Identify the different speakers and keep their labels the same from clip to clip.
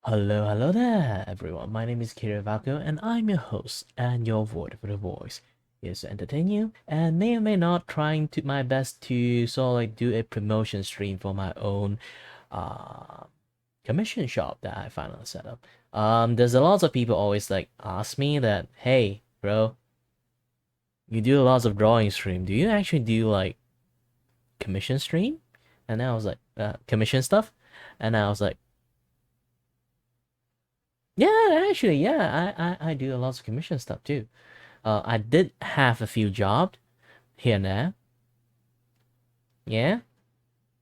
Speaker 1: Hello there, everyone. My name is Kiray Vacuo, and I'm your host and your voice for the voice. Here to entertain you, and may or may not trying to my best to sort of like do a promotion stream for my own uh commission shop that I finally set up. There's a lot of people always like ask me that, hey, bro, you do lots of drawing stream. Do you actually do like commission stream? And then I was like, commission stuff, and I was like, yeah, actually, yeah, I do a lot of commission stuff too. I did have a few jobs here and there. Yeah.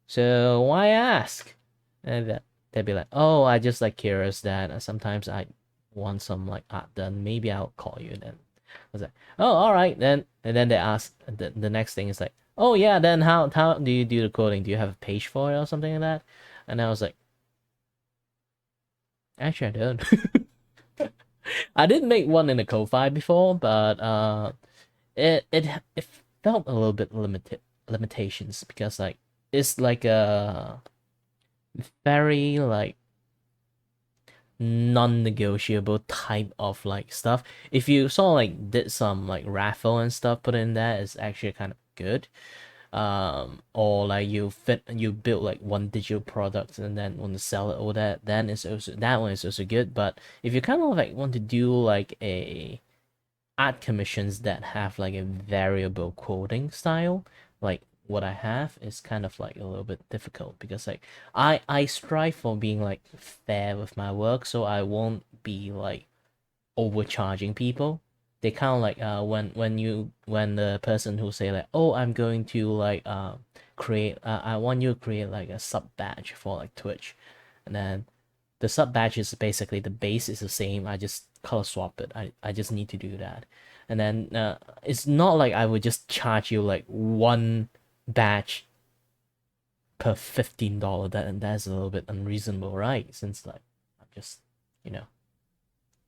Speaker 1: So why ask? And they'd be like, oh, I just like curious that sometimes I want some like art done. Maybe I'll call you then. I was like, oh, all right then. And then they ask the next thing is like, oh yeah, then how do you do the coding? Do you have a page for it or something like that? And I was like, actually, I don't. I did make one in the Ko-fi before, but it felt a little bit limitations because like it's like a very like non-negotiable type of like stuff. If you sort of like did some like raffle and stuff put in there, it's actually kind of good. Or like you build like one digital product and then want to sell it all that, then it's also that one is also good. But if you kind of like want to do like a art commissions that have like a variable quoting style, like what I have is kind of like a little bit difficult because like I strive for being like fair with my work, so I won't be like overcharging people. They kind of like when the person who say like, oh, I'm going to like create I want you to create like a sub badge for like Twitch, and then the sub badge is basically the base is the same. I just color swap it. I just need to do that. And then it's not like I would just charge you like one badge per $15. That's a little bit unreasonable, right? Since like I'm just, you know,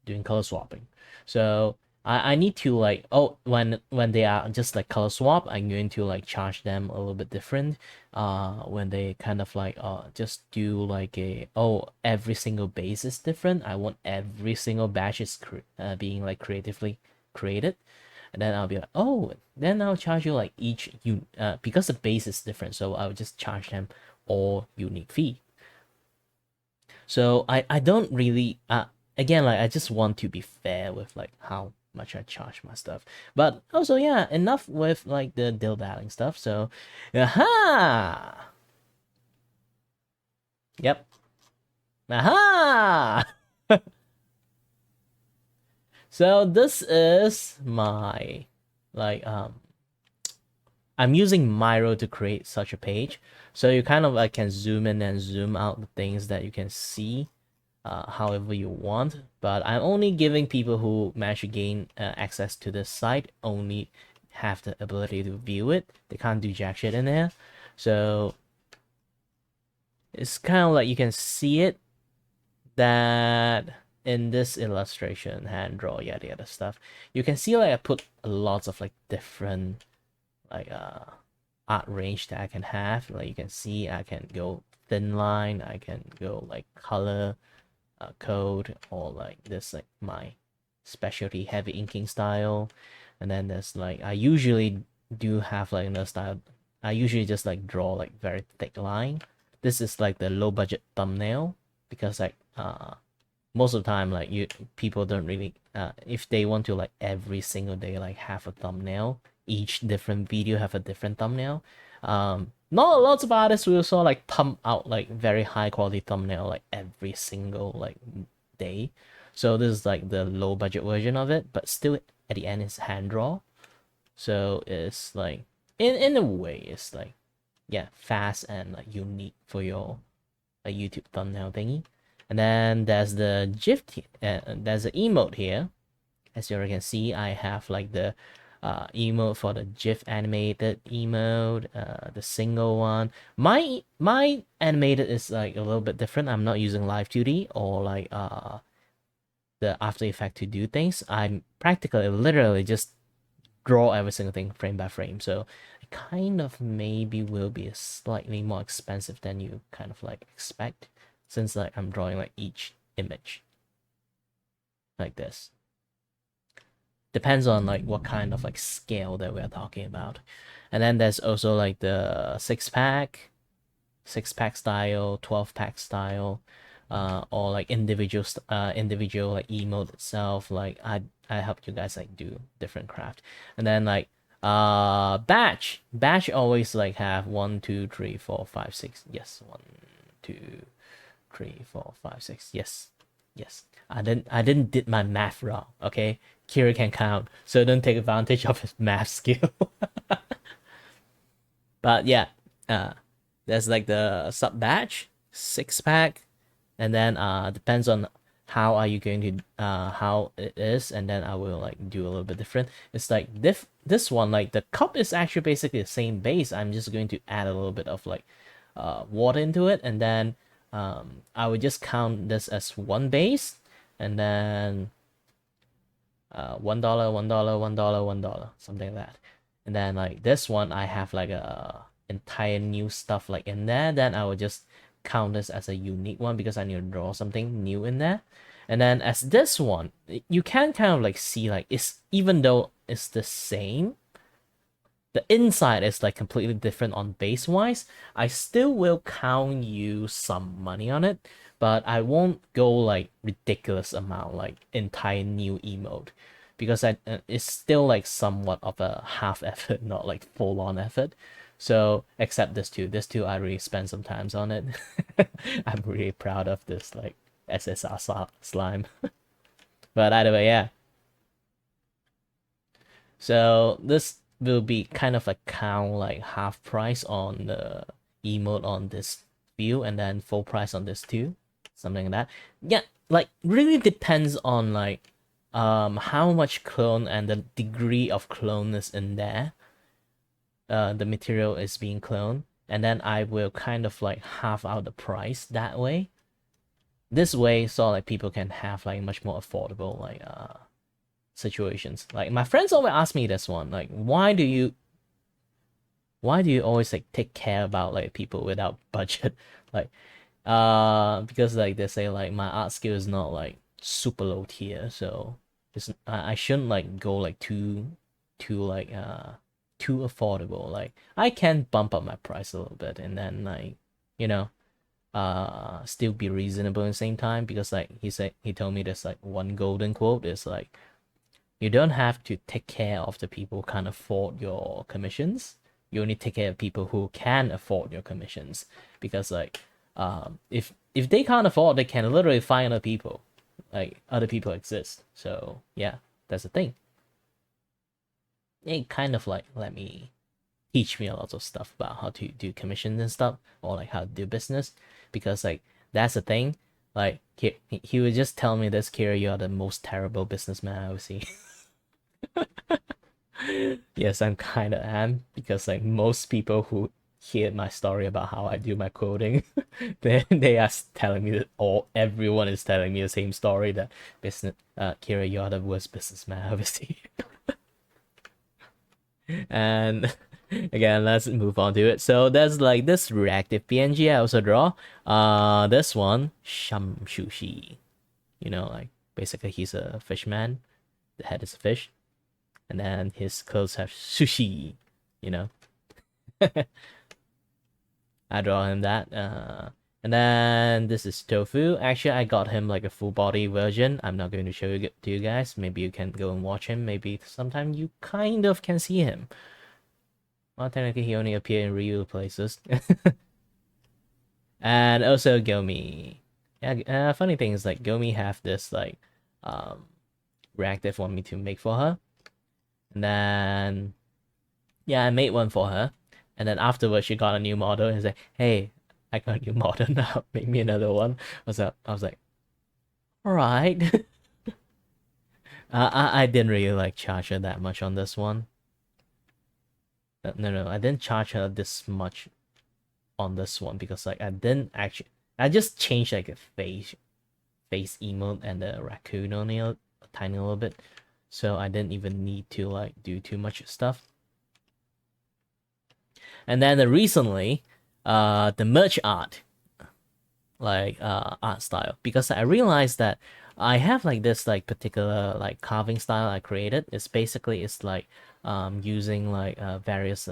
Speaker 1: doing color swapping. So I need to like, oh, when they are just like color swap, I'm going to like charge them a little bit different. When they kind of like just do like a, oh, every single base is different. I want every single batch is being like creatively created. And then I'll be like, oh, then I'll charge you like each because the base is different, so I'll just charge them all unique fee. So I don't really again, like I just want to be fair with like how much I charge my stuff. But also, yeah, enough with like the dildaling stuff. So aha. Yep. Aha. So this is my like I'm using Miro to create such a page. So you kind of like can zoom in and zoom out the things that you can see however you want. But I'm only giving people who manage to gain access to this site only have the ability to view it. They can't do jack shit in there. So it's kind of like you can see it that in this illustration, hand draw, yada yada stuff. You can see like I put lots of like different like art range that I can have. Like you can see I can go thin line, I can go like color code, or like this like my specialty heavy inking style. And then there's like I usually do have like another style. I usually just like draw like very thick line. This is like the low budget thumbnail because like most of the time like you people don't really if they want to like every single day like have a thumbnail, each different video have a different thumbnail. Not lots of artists will sort of like pump out like very high quality thumbnail like every single like day. So this is like the low budget version of it, but still at the end it's hand draw. So it's like in a way it's like yeah, fast and like unique for your like YouTube thumbnail thingy. And then there's the GIF, there's the emote here. As you can see, I have like the emote for the GIF animated emote, the single one. My animated is like a little bit different. I'm not using Live 2D or like the After Effect to do things. I'm practically literally just draw every single thing frame by frame. So it kind of maybe will be slightly more expensive than you kind of like expect, since like I'm drawing like each image like this. Depends on like what kind of like scale that we're talking about. And then there's also like the 6-pack style, 12-pack style, or like individual like emote itself. Like I help you guys like do different craft. And then like batch always like have 1 2 3 4 5 6. Yes, 1 2 3 4 5 6. Yes, I didn't did my math wrong. Okay, Kiray can count, so don't take advantage of his math skill. But yeah, there's like the sub batch 6-pack, and then depends on how are you going to how it is, and then I will like do a little bit different. It's like this one, like the cup is actually basically the same base. I'm just going to add a little bit of like water into it, and then I would just count this as one base, and then $1, $1, $1, $1, something like that. And then like this one, I have like a entire new stuff like in there. Then I will just count this as a unique one because I need to draw something new in there. And then as this one, you can kind of like see like it's, even though it's the same, the inside is like completely different on base wise. I still will count you some money on it, but I won't go like ridiculous amount like entire new emote, because it's still like somewhat of a half effort, not like full on effort. So except this two I really spent some times on it. I'm really proud of this like SSR slime. But either way, yeah. So this will be kind of like count like half price on the emote on this view, and then full price on this too, something like that. Yeah, like really depends on like how much clone and the degree of clone is in there. The material is being cloned, and then I will kind of like half out the price that way. This way, so like people can have like much more affordable like situations. Like my friends always ask me this one, like why do you always like take care about like people without budget? Like because like they say like my art skill is not like super low tier, so it's I shouldn't like go like too like too affordable. Like I can bump up my price a little bit, and then like, you know, still be reasonable at the same time, because like he told me this like one golden quote is like, you don't have to take care of the people who can't afford your commissions. You only take care of people who can afford your commissions, because like if they can't afford, they can literally find other people. Like other people exist. So yeah, that's the thing. It kind of like let me teach me a lot of stuff about how to do commissions and stuff, or like how to do business, because like that's the thing. Like he would just tell me this, Kiray, you are the most terrible businessman I ever see. Yes, I'm kind of am, because like most people who hear my story about how I do my coding, they are telling me that, or everyone is telling me the same story, that Kiray, you are the worst businessman I ever see. And again, let's move on to it. So there's like this reactive PNG I also draw. This one, Sham Shushi. You know, like basically he's a fishman. The head is a fish, and then his clothes have sushi. You know, I draw him that. And then this is Tofu. Actually, I got him like a full body version. I'm not going to show it to you guys. Maybe you can go and watch him. Maybe sometime you kind of can see him. Well, technically, he only appeared in real places. And also Gomi. Yeah, funny thing is like Gomi have this like reactive want me to make for her. And then yeah, I made one for her. And then afterwards she got a new model and said, hey, I got a new model now. Make me another one. I was like, alright. I didn't really like charge her that much on this one. No, I didn't charge her this much on this one, because like I just changed like a face emote and the raccoon only a tiny little bit, so I didn't even need to like do too much stuff. And then recently, the merch art. like art style, because I realized that I have like this like particular like carving style I created. It's like using like various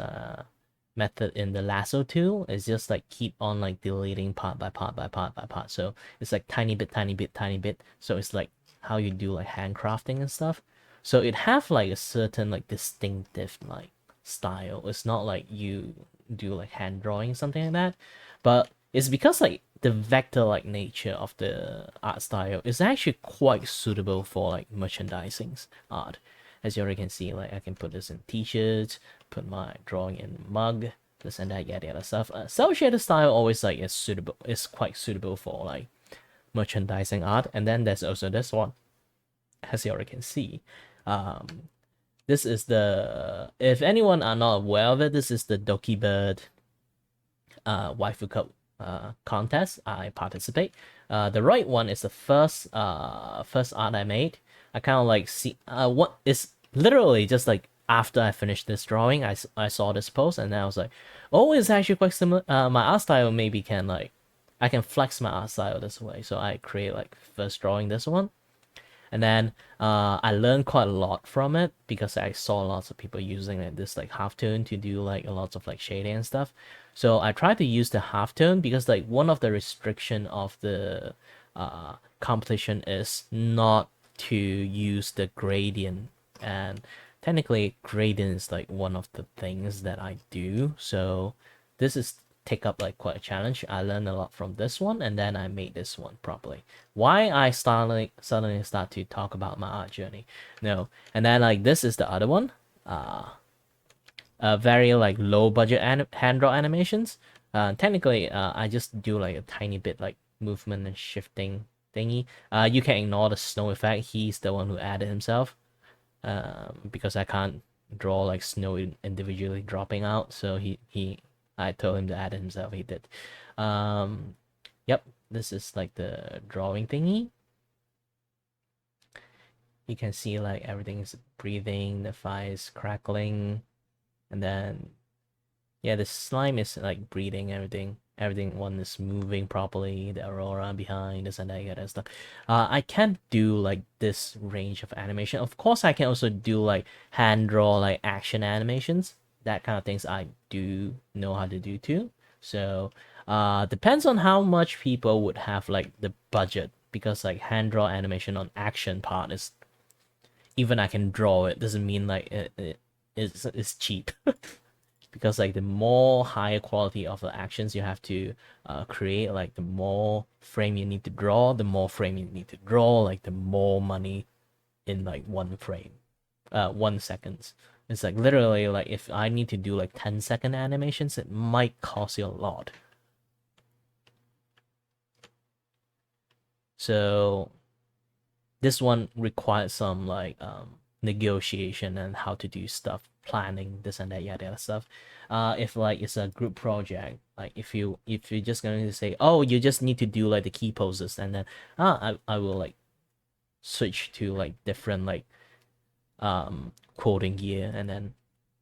Speaker 1: method in the lasso tool. It's just like keep on like deleting part by part by part by part. So it's like tiny bit, tiny bit, tiny bit. So it's like how you do like handcrafting and stuff. So it have like a certain like distinctive like style. It's not like you do like hand drawing something like that, but it's because like the vector like nature of the art style is actually quite suitable for like merchandising art. As you already can see, like I can put this in t-shirts, put my drawing in mug, this and that, yada yada stuff. Cell shaded style always like is quite suitable for like merchandising art. And then there's also this one, as you already can see. This is the, if anyone are not aware of it, this is the Doki Bird waifu cup contest I participate. The right one is the first art I made. I kind of like see what is literally just like after I finished this drawing, I saw this post and then I was like, oh, it's actually quite similar. My art style maybe can like I can flex my art style this way. So I create like first drawing this one. And then I learned quite a lot from it because I saw lots of people using like this like halftone to do like a lot of like shading and stuff. So I tried to use the halftone because like one of the restriction of the competition is not to use the gradient, and technically gradient is like one of the things that I do. So this is take up like quite a challenge. I learned a lot from this one, and then I made this one properly. Why I suddenly start to talk about my art journey? No, and then like this is the other one. Very like low budget hand draw animations. Technically, I just do like a tiny bit like movement and shifting thingy. You can ignore the snow effect. He's the one who added himself. Because I can't draw like snow individually dropping out, so I told him to add it himself. He did. Yep, this is like the drawing thingy. You can see like everything's breathing, the fire is crackling, and then yeah, the slime is like breathing everything. Everything one is moving properly, the aurora behind this and that kind of stuff. I can't do like this range of animation. Of course, I can also do like hand draw like action animations. That kind of things I do know how to do too. So depends on how much people would have like the budget, because like hand draw animation on action part is, even I can draw it doesn't mean like it's cheap. Because like the more higher quality of the actions you have to create, like the more frame you need to draw, the more frame you need to draw, like the more money in like one frame, 1 seconds. It's like literally like if I need to do like 10-second animations, it might cost you a lot. So this one requires some like negotiation and how to do stuff, planning this and that, yada yada stuff. If like it's a group project, like if you're just going to say, oh, you just need to do like the key poses, and then I will like switch to like different like quoting gear and then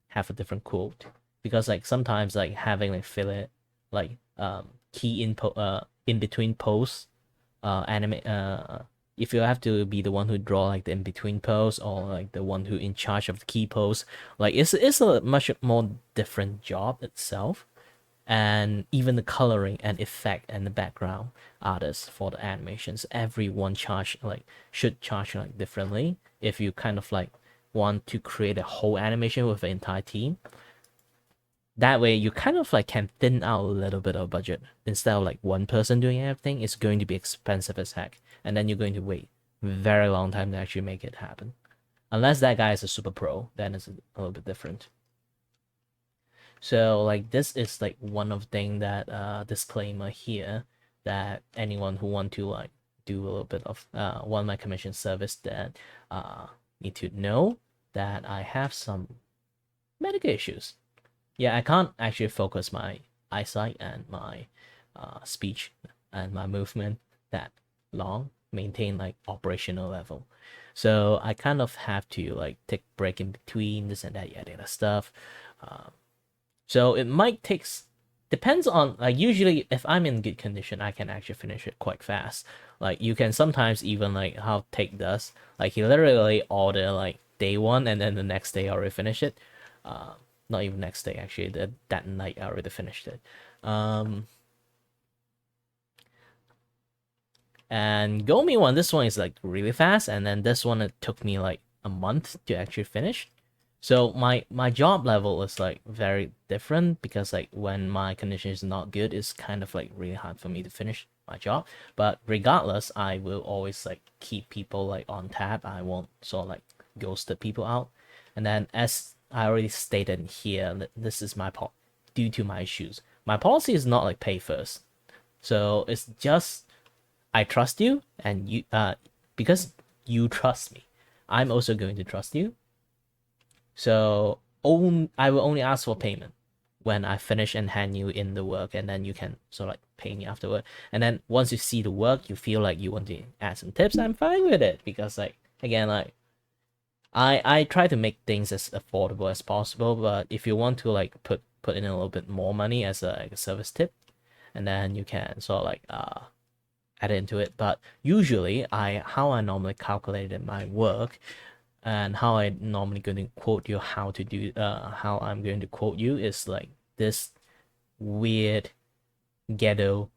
Speaker 1: have a different quote, because like sometimes like having like fillet like key input in between pose if you have to be the one who draw like the in between pose, or like the one who in charge of the key pose, like it's a much more different job itself. And even the coloring and effect and the background artists for the animations, everyone should charge like differently. If you kind of like want to create a whole animation with the entire team, that way you kind of like can thin out a little bit of budget. Instead of like one person doing everything, it's going to be expensive as heck, and then you're going to wait a very long time to actually make it happen. Unless that guy is a super pro, then it's a little bit different. So like this is like one of thing that disclaimer here, that anyone who want to like do a little bit of one my commission service, that need to know that I have some medical issues. Yeah, I can't actually focus my eyesight and my speech and my movement that long, maintain like operational level. So I kind of have to like take break in between this and that, yada yada stuff. So it might take depends on, like, usually if I'm in good condition, I can actually finish it quite fast. Like you can sometimes even like how Take does, like he literally order like day one and then the next day I already finish it. uh Not even next day, actually, that night I already finished it. um and Gomi one, this one is like really fast, and then this one, it took me like a month to actually finish. So my job level is like very different, because like when my condition is not good, it's kind of like really hard for me to finish my job. But regardless, I will always like keep people like on tap. I won't sort of like ghost the people out. And then, as I already stated here, this is due to my issues. My policy is not like pay first. So it's just, I trust you, and because you trust me, I'm also going to trust you. So I will only ask for payment when I finish and hand you in the work, and then you can sort of like pay me afterward. And then once you see the work, you feel like you want to add some tips, I'm fine with it, because like, again, like, I try to make things as affordable as possible. But if you want to like put in a little bit more money as like a service tip, and then you can sort of like add into it. But usually, how I normally calculated my work, and how I normally going to quote you how I'm going to quote you, is like this weird ghetto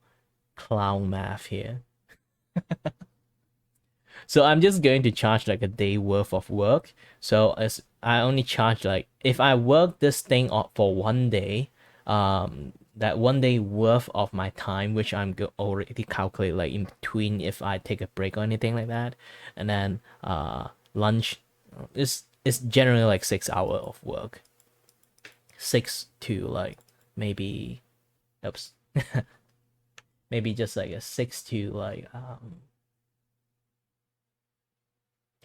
Speaker 1: clown math here. So I'm just going to charge like a day worth of work. So as I only charge, like, if I work this thing for one day, that one day worth of my time, which I'm already calculate like in between if I take a break or anything like that, and then lunch is generally like 6 hours of work, 6 to like maybe, oops, maybe just like a 6 to like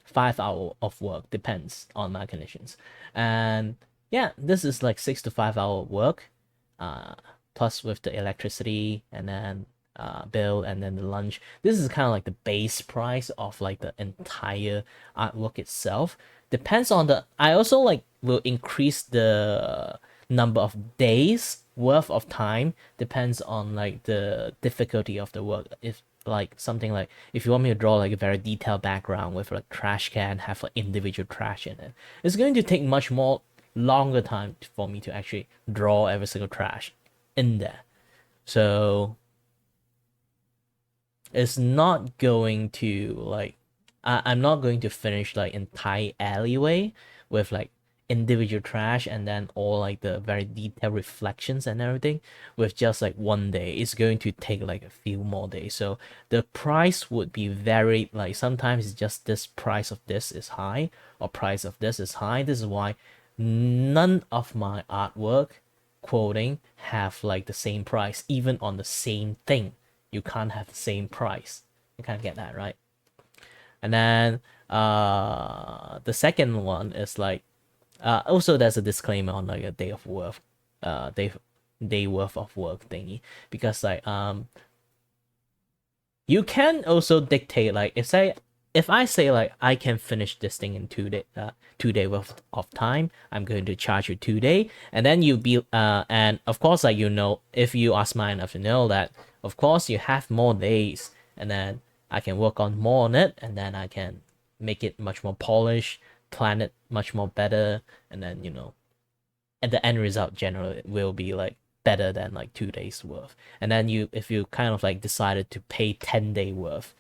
Speaker 1: 5 hour of work, depends on my conditions. And yeah, this is like 6 to 5 hour work, uh plus with the electricity, and then bill, and then the lunch. This is kind of like the base price of like the entire artwork itself. Depends on the, I also like will increase the number of days worth of time, depends on like the difficulty of the work. If like something like, if you want me to draw like a very detailed background with like trash can have like individual trash in it, it's going to take much more longer time for me to actually draw every single trash in there. So it's not going to like, I'm not going to finish like entire alleyway with like individual trash and then all like the very detailed reflections and everything with just like one day. It's going to take like a few more days. So the price would be very like, sometimes it's just this price of this is high, or price of this is high. This is why none of my artwork quoting have like the same price, even on the same thing. You can't have the same price. You can't get that, right? And then the second one is like, also there's a disclaimer on like a day of work, day worth of work thingy, because like you can also dictate, like, if I say like I can finish this thing in 2 day worth of time, I'm going to charge you 2 day, and then you be and of course, like, if you are smart enough to know that, of course, you have more days, and then I can work on more on it, and then I can make it much more polished, plan it much more better, and then and the end result generally will be like better than like 2 days worth. And then if you kind of like decided to pay 10 day worth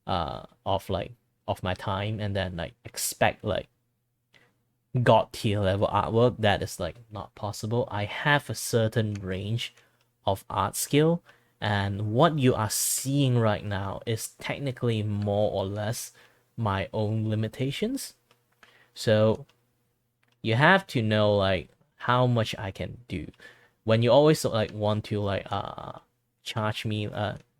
Speaker 1: of like of my time, and then like expect like god tier level artwork, that is like not possible. I have a certain range of art skill, and what you are seeing right now is technically more or less my own limitations. So you have to know like how much I can do. When you always like want to like charge me,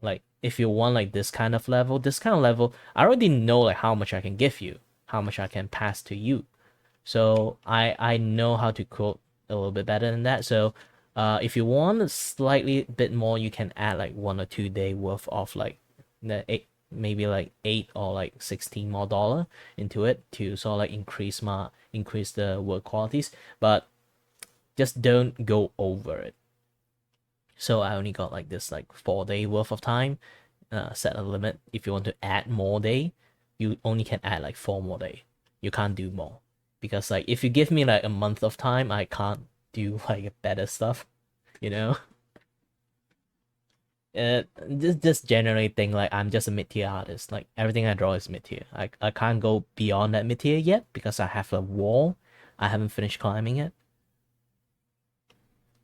Speaker 1: like, if you want like this kind of level, I already know like how much I can give you, how much I can pass to you. So I know how to quote a little bit better than that. So if you want a slightly bit more, you can add like 1 or 2 day worth of like the eight, maybe like 8 or like 16 more dollar into it, to sort of like increase the work qualities. But just don't go over it. So I only got like this like 4-day worth of time. Set a limit. If you want to add more day, you only can add like 4 more day. You can't do more because like if you give me like a month of time, I can't do like better stuff, you know. This generally thing like I'm just a mid-tier artist. Like everything I draw is mid-tier. I can't go beyond that mid-tier yet because I have a wall. I haven't finished climbing it.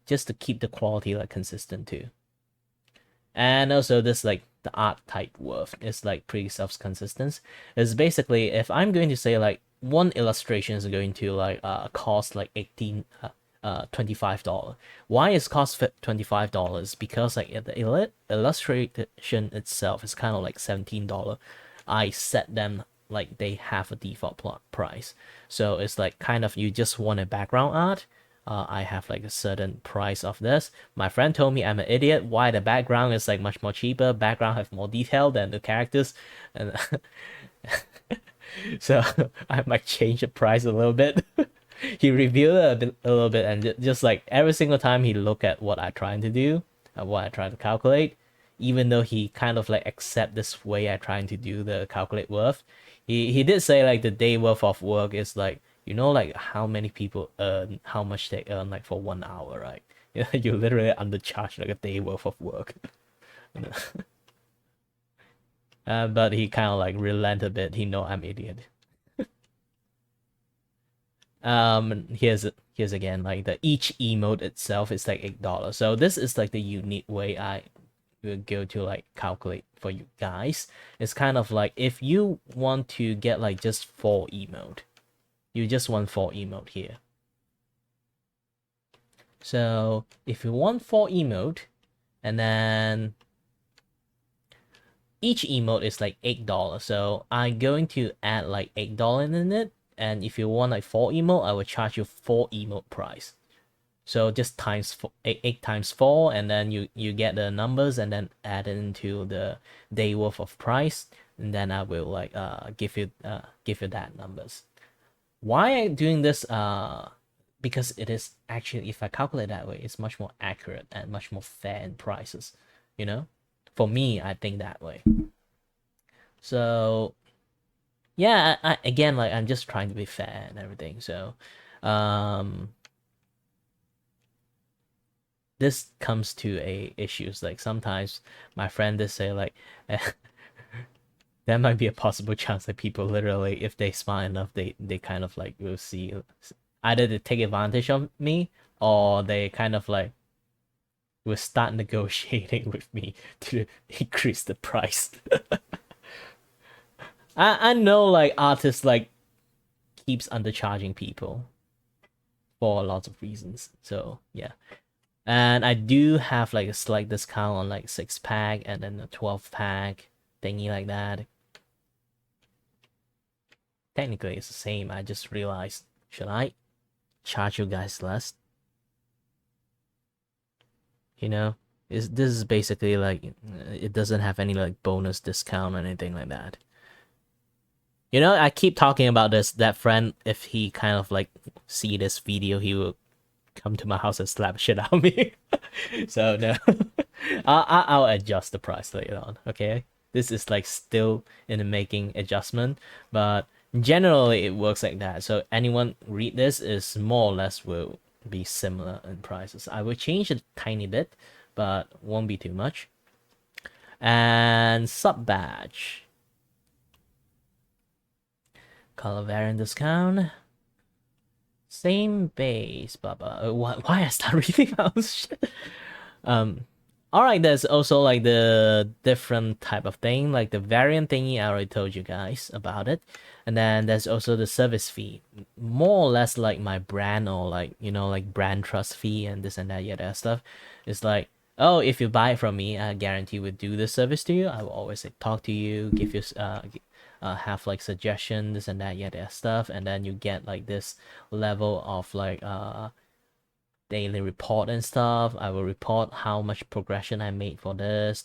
Speaker 1: Just to keep the quality like consistent too. And also this like the art type worth is like pretty self-consistent. It's basically if I'm going to say like one illustration is going to like cost like $25. Why is cost $25? Because like the illustration itself is kind of like $17. I set them like they have a default price. So it's like kind of you just want a background art. I have like a certain price of this. My friend told me I'm an idiot. Why the background is like much more cheaper? Background have more detail than the characters, and so I might change the price a little bit. He reviewed it a little bit, and just like every single time he look at what I trying to do, what I try to calculate, even though he kind of like accept this way I trying to do the calculate worth, he did say like the day worth of work is like like how many people earn, how much they earn like for 1 hour, right? You literally undercharge like a day worth of work. But he kind of like relent a bit. He know I'm idiot. Here's again like the each emote itself is like $8. So this is like the unique way I will go to like calculate for you guys. It's kind of like if you want to get like just 4 emote, you just want 4 emote here. So if you want 4 emote, and then each emote is like $8. So I'm going to add like $8 in it. And if you want like 4 emote, I will charge you 4 emote price. So just times 8 times 4, and then you get the numbers, and then add it into the day worth of price, and then I will like give you that numbers. Why I'm doing this? Because it is actually, if I calculate that way, it's much more accurate and much more fair in prices. For me, I think that way. So yeah, again, like I'm just trying to be fair and everything. So this comes to a issues like sometimes my friend just say like there might be a possible chance that people literally, if they smart enough, they kind of like will see either they take advantage of me, or they kind of like will start negotiating with me to increase the price. I know like artists like keeps undercharging people for lots of reasons. So yeah. And I do have like a slight discount on like 6-pack and then a 12-pack thingy like that. Technically it's the same. I just realized, should I charge you guys less? This is basically like it doesn't have any like bonus discount or anything like that. I keep talking about that friend, if he kind of like see this video, he will come to my house and slap shit out of me. So no. I'll adjust the price later on, okay? This is like still in the making adjustment, but generally it works like that. So anyone read this is more or less will be similar in prices. I will change it a tiny bit, but won't be too much. And sub badge. Color variant discount. Same base, blah. Why I start reading out shit? Alright, there's also like the different type of thing, like the variant thingy. I already told you guys about it. And then there's also the service fee, more or less like my brand, or like like brand trust fee and this and that, yeah, that stuff. It's like, oh, if you buy it from me, I guarantee we'll do the service to you. I will always like, talk to you, give you have like suggestions, this and that, yeah, that stuff. And then you get like this level of like daily report and stuff. I will report how much progression I made for this,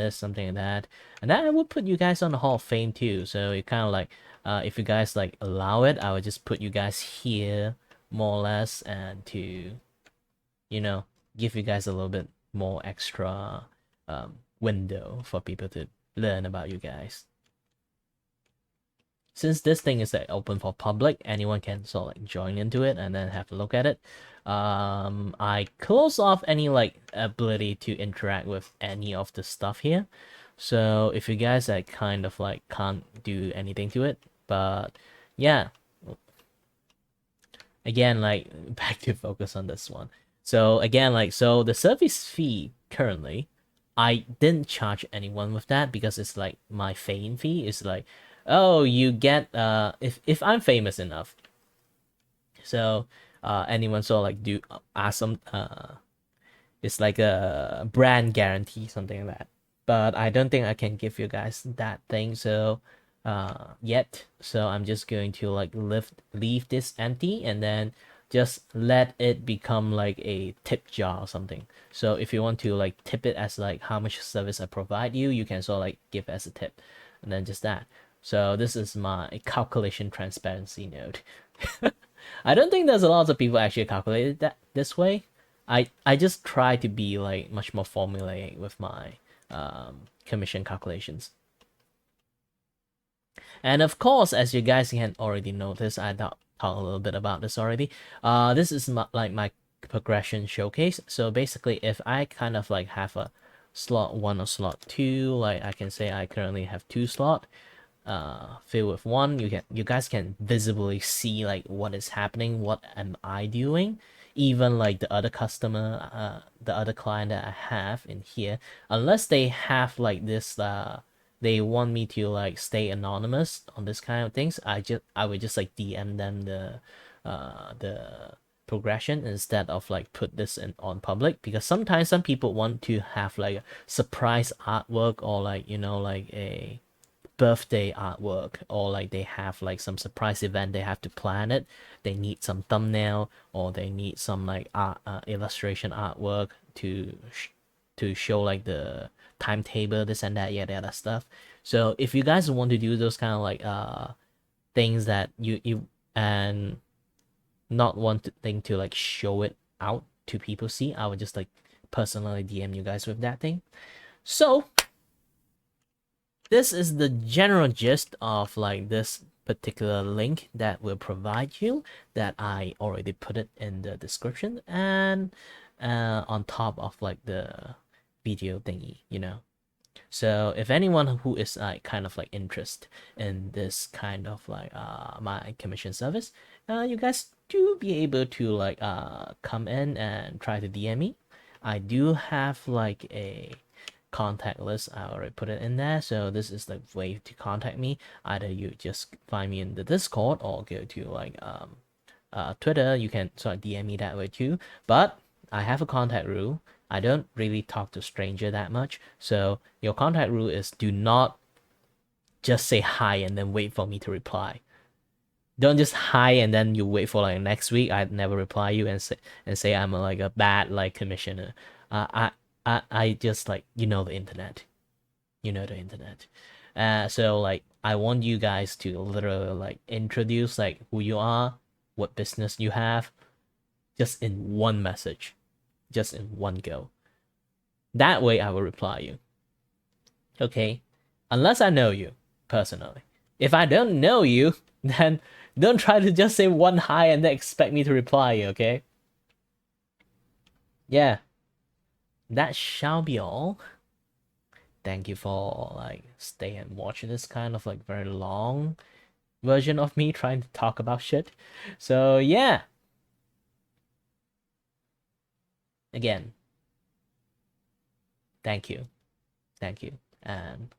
Speaker 1: something like that. And then I will put you guys on the Hall of Fame too. So it kind of like, if you guys like allow it, I will just put you guys here more or less, and to, give you guys a little bit more extra window for people to learn about you guys. Since this thing is like open for public, anyone can sort of like join into it and then have a look at it. I close off any like ability to interact with any of the stuff here. So if you guys like kind of like can't do anything to it, but yeah, again, like back to focus on this one. So again, like, so the service fee currently, I didn't charge anyone with that because it's like my fame fee is like, oh, you get if I'm famous enough, so anyone sort of like do ask some it's like a brand guarantee, something like that. But I don't think I can give you guys that thing, so yet. So I'm just going to like leave this empty and then just let it become like a tip jar or something. So if you want to like tip it as like how much service I provide you, you can sort of like give as a tip, and then just that. So this is my calculation transparency node. I don't think there's a lot of people actually calculate that this way. I just try to be like much more formulaic with my commission calculations. And of course, as you guys can already notice, I talked a little bit about this already. This is like my progression showcase. So basically, if I kind of like have a slot 1 or slot 2, like I can say I currently have 2 slot filled with 1, you guys can visibly see like what is happening, what am I doing. Even like the other customer, the other client that I have in here, unless they have like this they want me to like stay anonymous on this kind of things, I would just like DM them the progression instead of like put this in on public, because sometimes some people want to have like a surprise artwork, or like, you know, like a birthday artwork, or like they have like some surprise event, they have to plan it, they need some thumbnail, or they need some like art illustration artwork to show like the timetable, this and that, yeah, that stuff. So if you guys want to do those kind of like things that you and not wanting to like show it out to people see, I would just like personally DM you guys with that thing. So this is the general gist of like this particular link that will provide you, that I already put it in the description and on top of like the video thingy, you know. So if anyone who is like kind of like interested in this kind of like my commission service, you guys do be able to like come in and try to DM me. I do have like a contact list, I already put it in there, so this is the way to contact me. Either you just find me in the Discord or go to like Twitter, you can sort of DM me that way too. But I have a contact rule. I don't really talk to stranger that much, so your contact rule is do not just say hi and then wait for me to reply. Don't just hi and then you wait for like next week I never reply you and say I'm like a bad like commissioner. I just like, you know, the internet. You know the internet. So like I want you guys to literally like introduce like who you are, what business you have, just in one message, just in one go. That way I will reply you. Okay? Unless I know you personally. If I don't know you, then don't try to just say one hi and then expect me to reply you, okay? Yeah. That shall be all. Thank you for like stay and watch this kind of like very long version of me trying to talk about shit. So yeah. Again, thank you. Thank you. And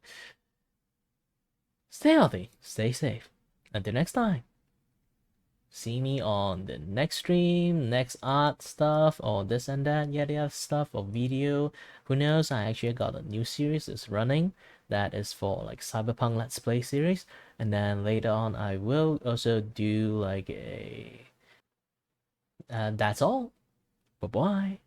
Speaker 1: stay healthy, stay safe. Until next time. See me on the next stream, next art stuff, or this and that, yada yada stuff, or video. Who knows? I actually got a new series that's running that is for like Cyberpunk Let's Play series, and then later on I will also do like a. That's all. Bye bye.